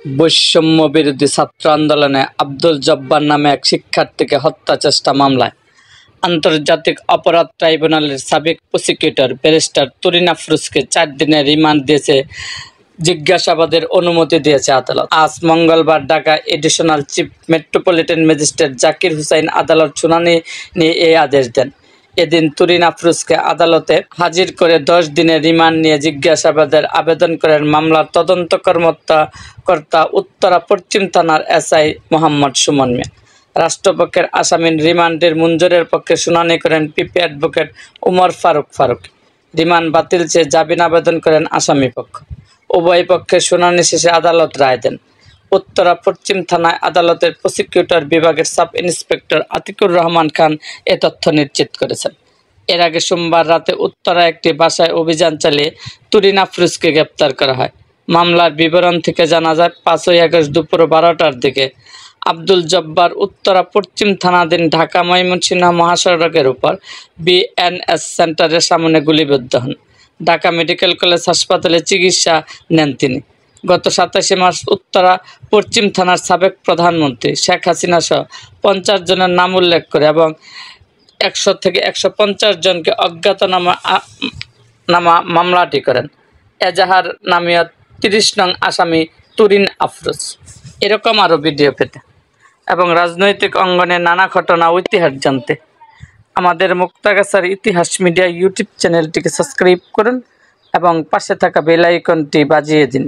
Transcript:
বৈষম্য বিরোধী ছাত্র আন্দোলনে আব্দুল জব্বার নামে এক শিক্ষার্থীকে হত্যা চেষ্টা মামলায় আন্তর্জাতিক অপরাধ ট্রাইব্যুনালের সাবেক প্রসিকিউটর ব্যারিস্টার তুরিন আফরোজকে 4 দিনের রিমান্ড দিয়েছে জিজ্ঞাসাবাদের অনুমতি দিয়েছে আদালত। আজ মঙ্গলবার Dhaka additional chief metropolitan magistrate Zakir Hussain আদালত শুনানি নিয়ে এই আদেশ দেন। এদিন তুরিন আফরোজকে আদালতে হাজির করে 10 দিনের রিমান্ড নিয়ে জিজ্ঞাসাবাদের আবেদন করেন মামলার তদন্ত কর্মকর্তা উত্তরা পশ্চিম থানার এসআই মোহাম্মদ সুমন মিয়া। রাষ্ট্রপক্ষের আসামির রিমান্ডের মঞ্জুরের পক্ষে শুনানি করেন PP advocate Umar Faruk. Remand বাতিল চেয়ে জামিন আবেদন করেন আসামিপক্ষ। উভয় পক্ষের শুনানি শেষে আদালত রায় দেন। উত্তরা পশ্চিম থানায় আদালতের প্রসিকিউটর বিভাগের সাব ইন্সপেক্টর আতিকুর রহমান খান এ তথ্য নিশ্চিত করেছেন। এর আগে সোমবার রাতে উত্তরা একটি বাসায় অভিযান চালিয়ে তুরিন আফরোজকে গ্রেপ্তার করা হয়। মামলার বিবরণ থেকে জানা যায় 5ই আগস্ট দুপুর 12টার দিকে আব্দুল জব্বার উত্তরা পশ্চিম থানাধীন ঢাকা ময়মনসিংহ মহাসড়কের উপর বিএনএস সেন্টারের সামনে গুলিবিদ্ধ হন। ঢাকা মেডিকেল কলেজ হাসপাতালে চিকিৎসা নেন তিনি। গত 27 মার্চ উত্তরা পশ্চিম থানার সাবেক প্রধানমন্ত্রী শেখ হাসিনা সহ 50 জনের নাম উল্লেখ করে এবং 100 থেকে 150 জনকে অজ্ঞাতনামা মামলাটি করেন। এজাহার নামীয় 30 নং আসামি তুরিন আফরোজ। এরকম আরও ভিডিও পেতে এবং রাজনৈতিক অঙ্গনের নানা ঘটনা ও ইতিহাস জানতে আমাদের মুক্তাগাছার ইতিহাস মিডিয়া ইউটিউব চ্যানেলটিকে সাবস্ক্রাইব করুন এবং পাশে থাকা বেল আইকনটি বাজিয়ে দিন।